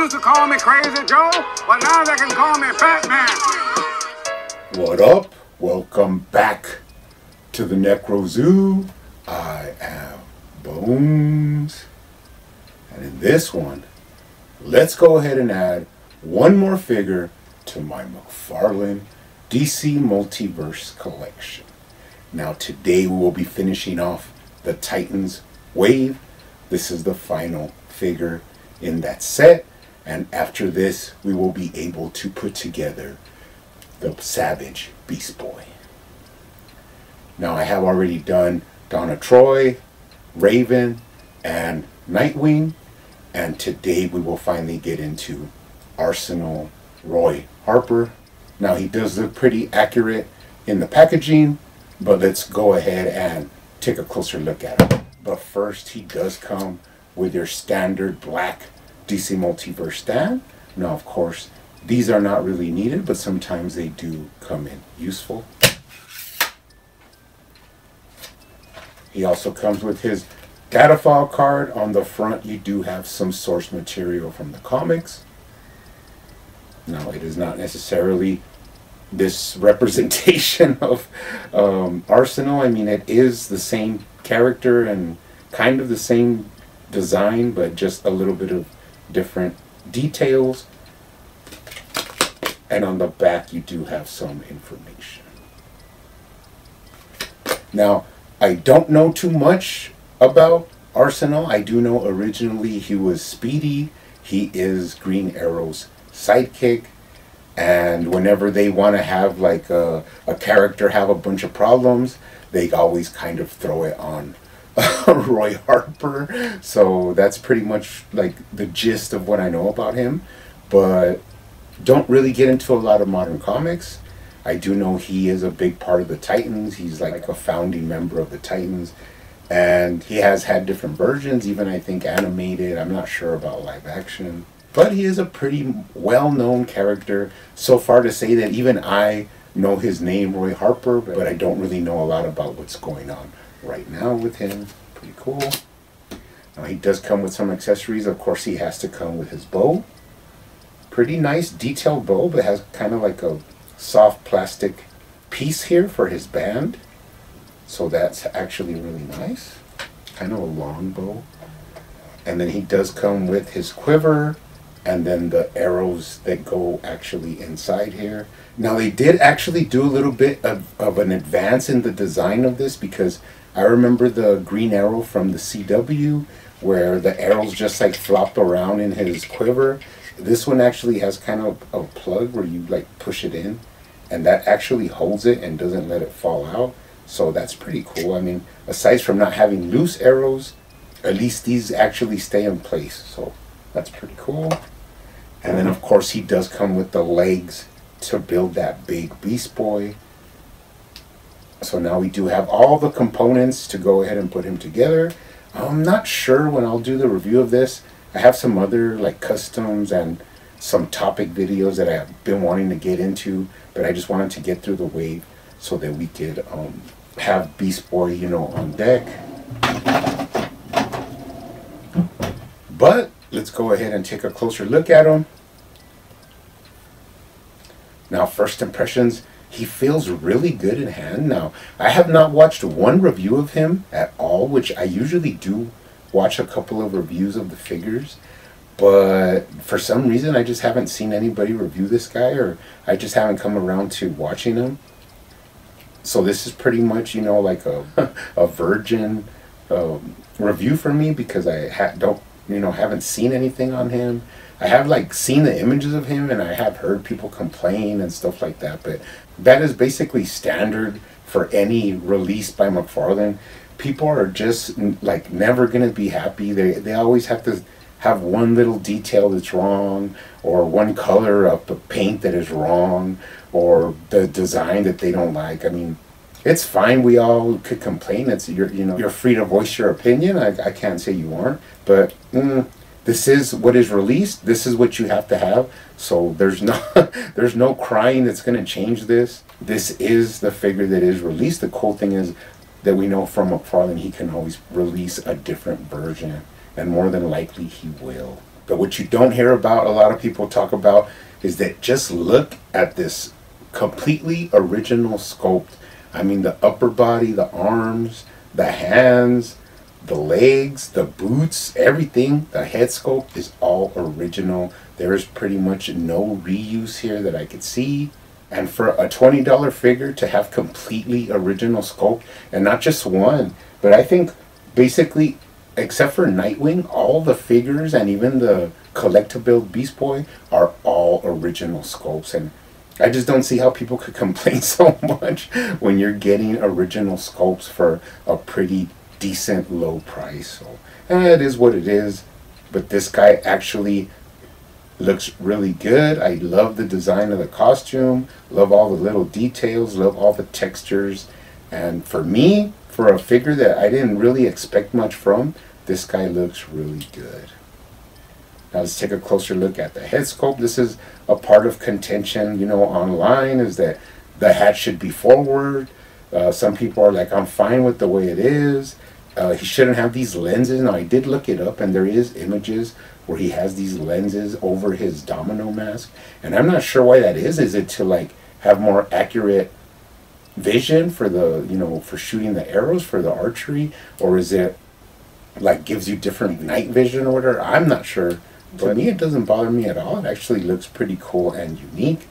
used to call me Crazy Joe, but now they can call me Fat Man. What up? Welcome back to the Necro Zoo. I am Bones. And in this one, let's go ahead and add one more figure to my McFarlane DC Multiverse collection. Now today we will be finishing off the Titans wave. This is the final figure in that set, and after this we will be able to put together the Savage Beast Boy. Now I have already done Donna Troy, Raven, and Nightwing, and today we will finally get into Arsenal Roy Harper. Now he does look pretty accurate in the packaging, but let's go ahead and take a closer look at him. But first, he does come with your standard black DC Multiverse stand. Now of course these are not really needed, but sometimes they do come in useful. He also comes with his data file card. On the front you do have some source material from the comics. Now it is not necessarily this representation of Arsenal. I mean, it is the same character and kind of the same design, but just a little bit of different details. And on the back you do have some information. Now I don't know too much about Arsenal. I do know originally he was Speedy. He is Green Arrow's sidekick, and whenever they want to have like a character have a bunch of problems, they always kind of throw it on Roy Harper. So that's pretty much like the gist of what I know about him, but don't really get into a lot of modern comics. I do know he is a big part of the Titans. He's like a founding member of the Titans, and he has had different versions, even I think animated. I'm not sure about live action, but he is a pretty well-known character. So far to say that even I know his name, Roy Harper, but I don't really know a lot about what's going on right now with him. Pretty cool. Now he does come with some accessories. Of course he has to come with his bow. Pretty nice detailed bow, but has kind of like a soft plastic piece here for his band. So that's actually really nice. Kind of a long bow. And then he does come with his quiver, and then the arrows that go actually inside here. Now they did actually do a little bit of an advance in the design of this, because I remember the Green Arrow from the CW where the arrows just like flopped around in his quiver. This one actually has kind of a plug where you like push it in, and that actually holds it and doesn't let it fall out. So that's pretty cool. I mean, aside from not having loose arrows, at least these actually stay in place. So that's pretty cool. And then of course he does come with the legs to build that big Beast Boy. So now we do have all the components to go ahead and put him together. I'm not sure when I'll do the review of this. I have some other like customs and some topic videos that I've been wanting to get into, but I just wanted to get through the wave so that we could have Beast Boy, you know, on deck. But let's go ahead and take a closer look at him. Now, first impressions, he feels really good in hand. Now, I have not watched one review of him at all, which I usually do watch a couple of reviews of the figures, but for some reason I just haven't seen anybody review this guy, or I just haven't come around to watching him. So this is pretty much, you know, like a virgin review for me, because I haven't seen anything on him. I have like seen the images of him, and I have heard people complain and stuff like that, but that is basically standard for any release by McFarlane. People are just like never gonna be happy. They always have to have one little detail that's wrong, or one color of the paint that is wrong, or the design that they don't like. I mean, it's fine. We all could complain. It's you're free to voice your opinion. I can't say you aren't, but this is what is released. This is what you have to have. So there's no crying that's gonna change this. This is the figure that is released. The cool thing is that we know from McFarlane he can always release a different version, and more than likely he will. But what you don't hear about, a lot of people talk about, is that just look at this completely original sculpt. I mean, the upper body, the arms, the hands, the legs, the boots, everything, the head sculpt is all original. There is pretty much no reuse here that I could see. And for a $20 figure to have completely original sculpt, and not just one, but I think basically, except for Nightwing, all the figures and even the collectible Beast Boy are all original sculpts. And I just don't see how people could complain so much when you're getting original sculpts for a pretty decent low price. So it is what it is. But this guy actually looks really good. I love the design of the costume, love all the little details, love all the textures. And for me, for a figure that I didn't really expect much from, this guy looks really good. Now let's take a closer look at the head sculpt. This is a part of contention, you know, online, is that the hat should be forward. Some people are like, I'm fine with the way it is. He shouldn't have these lenses. Now I did look it up, and there is images where he has these lenses over his domino mask, and I'm not sure why that is. Is it to like have more accurate vision for the, you know, for shooting the arrows for the archery, or is it like gives you different night vision or whatever? I'm not sure. To me, it doesn't bother me at all. It actually looks pretty cool and unique.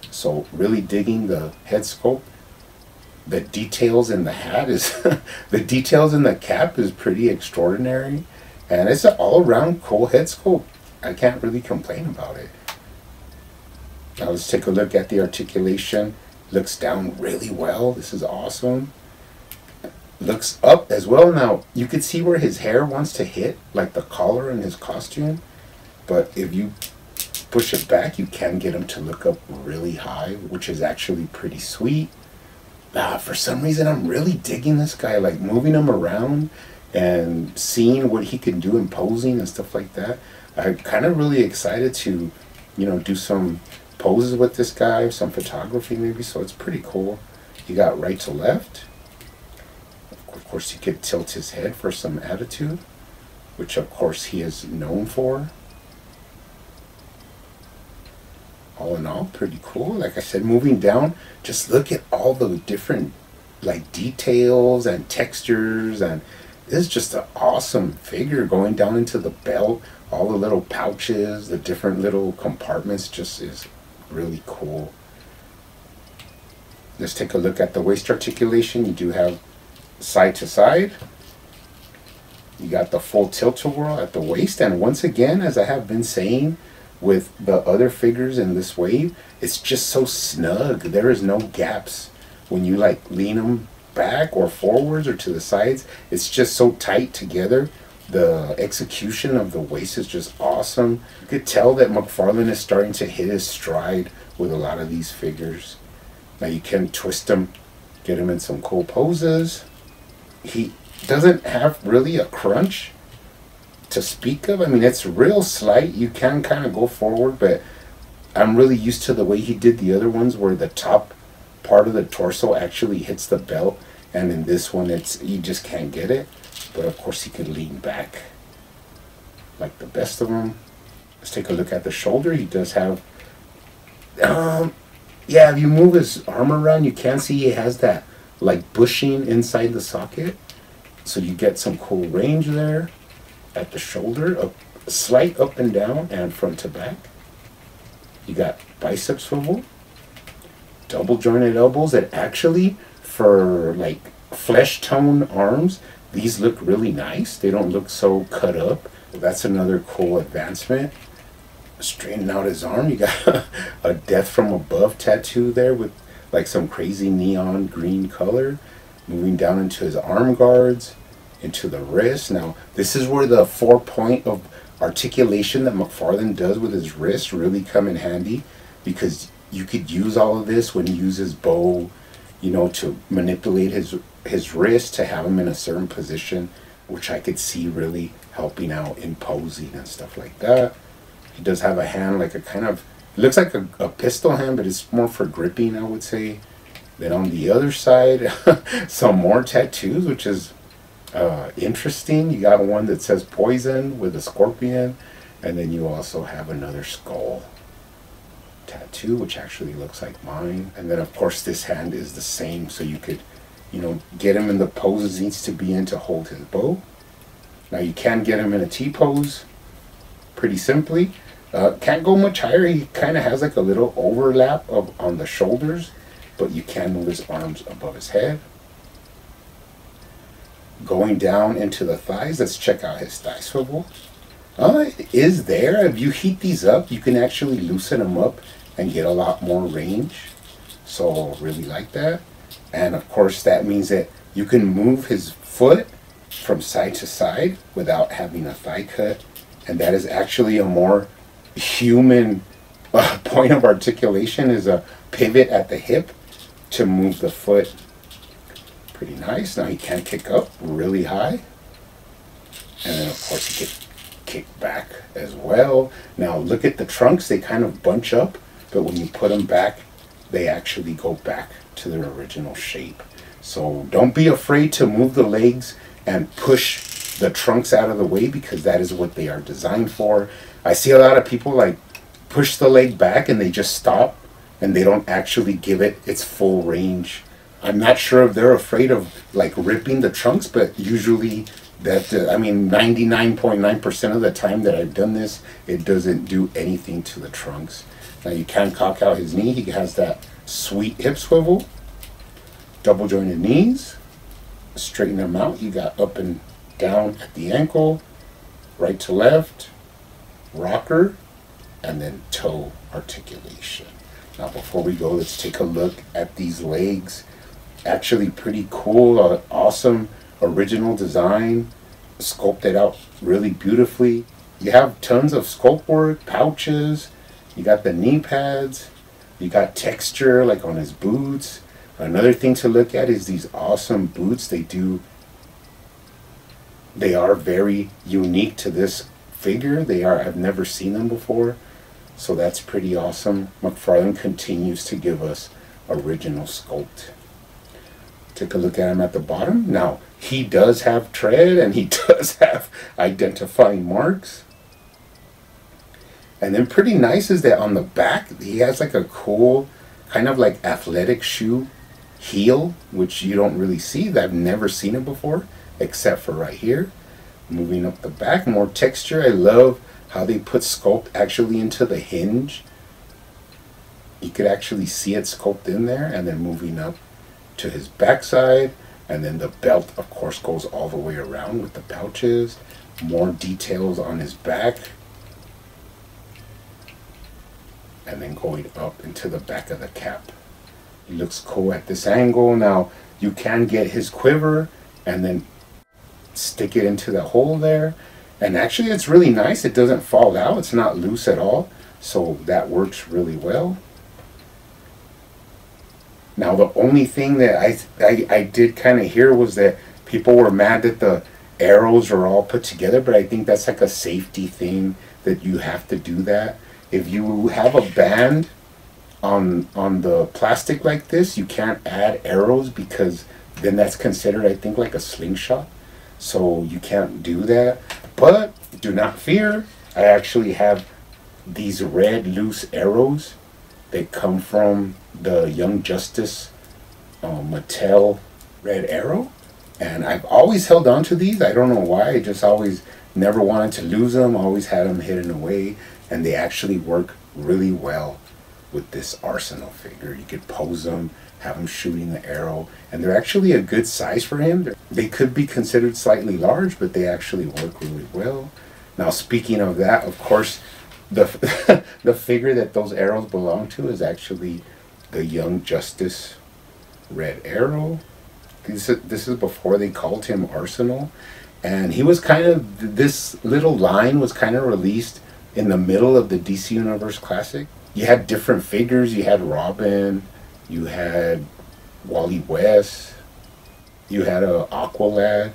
So really digging the head sculpt. The details in the hat is the details in the cap is pretty extraordinary, and it's an all-around cool head sculpt. I can't really complain about it. Now let's take a look at the articulation. Looks down really well. This is awesome. Looks up as well. Now you could see where his hair wants to hit, like the collar in his costume, but if you push it back, you can get him to look up really high, which is actually pretty sweet. For some reason, I'm really digging this guy, like moving him around and seeing what he can do in posing and stuff like that. I'm kind of really excited to, you know, do some poses with this guy, some photography maybe, so it's pretty cool. You got right to left. Of course, you could tilt his head for some attitude, which of course he is known for. All in all, pretty cool. Like I said, moving down, just look at all the different like details and textures, and this is just an awesome figure. Going down into the belt, all the little pouches, the different little compartments, just is really cool. Let's take a look at the waist articulation. You do have side to side. You got the full tilt-a-whirl at the waist, and once again, as I have been saying with the other figures in this wave, it's just so snug. There is no gaps when you like lean them back or forwards or to the sides. It's just so tight together. The execution of the waist is just awesome. You could tell that McFarlane is starting to hit his stride with a lot of these figures. Now you can twist them, get him in some cool poses. He doesn't have really a crunch to speak of. I mean, it's real slight. You can kind of go forward, but I'm really used to the way he did the other ones where the top part of the torso actually hits the belt, and in this one it's, you just can't get it. But of course he could lean back like the best of them. Let's take a look at the shoulder. He does have yeah, if you move his arm around, you can see he has that like bushing inside the socket, so you get some cool range there. At the shoulder, a slight up and down and front to back. You got bicep swivel, double jointed elbows that actually, for like flesh tone arms, these look really nice. They don't look so cut up. That's another cool advancement. Straighten out his arm. You got a death from above tattoo there with like some crazy neon green color. Moving down into his arm guards, into the wrist. Now this is where the 4-point of articulation that McFarlane does with his wrist really come in handy, because you could use all of this when he uses bow, you know, to manipulate his wrist to have him in a certain position, which I could see really helping out in posing and stuff like that. He does have a hand like a kind of, it looks like a pistol hand, but it's more for gripping, I would say. Then on the other side, some more tattoos, which is interesting. You got one that says poison with a scorpion, And then you also have another skull tattoo, which actually looks like mine. And then of course this hand is the same, so you could, you know, get him in the poses he needs to be in to hold his bow. Now you can get him in a T-pose pretty simply. Can't go much higher. He kind of has like a little overlap on the shoulders, but you can move his arms above his head. Going down into the thighs, let's check out his thigh swivel. It is there. If you heat these up, you can actually loosen them up and get a lot more range. So really like that. And of course that means that you can move his foot from side to side without having a thigh cut. And that is actually a more human point of articulation, is a pivot at the hip to move the foot. Pretty nice. Now he can kick up really high. And then of course he can kick back as well. Now look at the trunks. They kind of bunch up, but when you put them back, they actually go back to their original shape. So don't be afraid to move the legs and push the trunks out of the way, because that is what they are designed for. I see a lot of people like push the leg back and they just stop and they don't actually give it its full range. I'm not sure if they're afraid of like ripping the trunks, but usually that, I mean 99.9% of the time that I've done this, it doesn't do anything to the trunks. Now you can cock out his knee. He has that sweet hip swivel, double jointed knees, straighten them out. You got up and down at the ankle, right to left, rocker, and then toe articulation. Now before we go, let's take a look at these legs. Actually pretty cool, awesome original design, sculpted out really beautifully. You have tons of sculpt work, pouches, you got the knee pads, you got texture like on his boots. Another thing to look at is these awesome boots. They are very unique to this figure. I've never seen them before, so that's pretty awesome. McFarlane continues to give us original sculpt. Take a look at him at the bottom. Now he does have tread and he does have identifying marks. And then pretty nice is that on the back he has like a cool kind of like athletic shoe heel, which you don't really see. I've never seen it before except for right here. Moving up the back, more texture. I love how they put sculpt actually into the hinge. You could actually see it sculpt in there. And then moving up to his backside, and then the belt of course goes all the way around with the pouches. More details on his back, and then going up into the back of the cap. He looks cool at this angle. Now you can get his quiver and then stick it into the hole there, and actually it's really nice. It doesn't fall out, it's not loose at all, so that works really well. Now the only thing that I did kind of hear was that people were mad that the arrows are all put together, but I think that's like a safety thing that you have to do that. If you have a band on the plastic like this, you can't add arrows, because then that's considered, I think, like a slingshot. So you can't do that. But do not fear, I actually have these red loose arrows that come from the Young Justice Mattel red arrow, and I've always held on to these. I don't know why. I just always never wanted to lose them. Always had them hidden away, and they actually work really well with this Arsenal figure. You could pose them, have him shooting the arrow, and they're actually a good size for him. They could be considered slightly large, but they actually work really well. Now speaking of that, of course, the the figure that those arrows belong to is actually the Young Justice red arrow. This is before they called him Arsenal, and he was kind of, this little line was kind of released in the middle of the DC Universe Classic. You had different figures. You had Robin, you had Wally West, you had a Aqualad.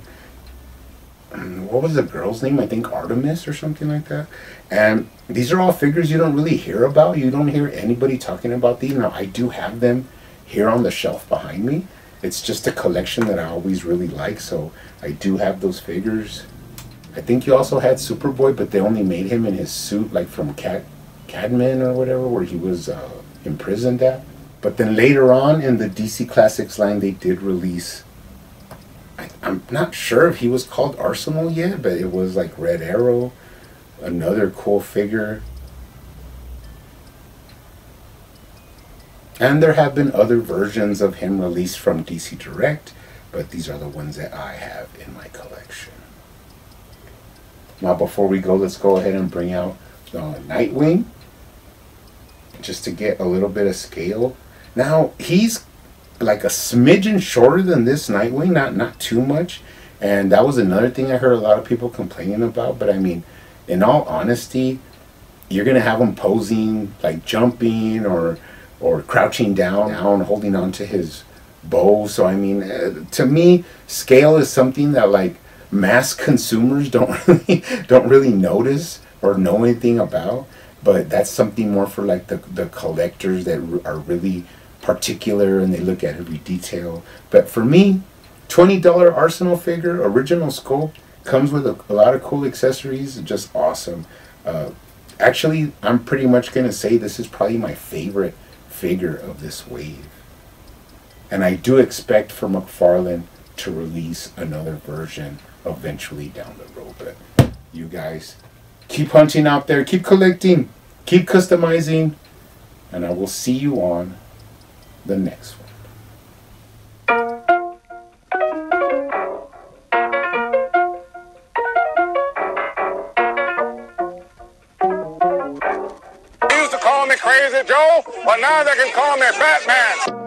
What was the girl's name? I think Artemis or something like that. And these are all figures you don't really hear about. You don't hear anybody talking about these. Now I do have them here on the shelf behind me. It's just a collection that I always really like, so I do have those figures. I think you also had Superboy, but they only made him in his suit, like from Cadman or whatever, where he was imprisoned at. But then later on in the DC Classics line, they did release, I'm not sure if he was called Arsenal yet, but it was like Red Arrow, another cool figure. And there have been other versions of him released from DC Direct, but these are the ones that I have in my collection. Now before we go, let's go ahead and bring out Nightwing, just to get a little bit of scale. Now he's like a smidgen shorter than this Nightwing, not too much, and that was another thing I heard a lot of people complaining about. But I mean, in all honesty, you're gonna have him posing, like jumping or crouching down, holding on to his bow. So I mean, to me, scale is something that like mass consumers don't really notice or know anything about. But that's something more for like the collectors that are really particular and they look at every detail. But for me, $20 Arsenal figure, original sculpt, comes with a lot of cool accessories, just awesome. Actually, I'm pretty much gonna say this is probably my favorite figure of this wave. And I do expect for McFarlane to release another version eventually down the road. But you guys keep hunting out there, keep collecting, keep customizing, and I will see you on the next one. They used to call me Crazy Joe, but now they can call me Batman.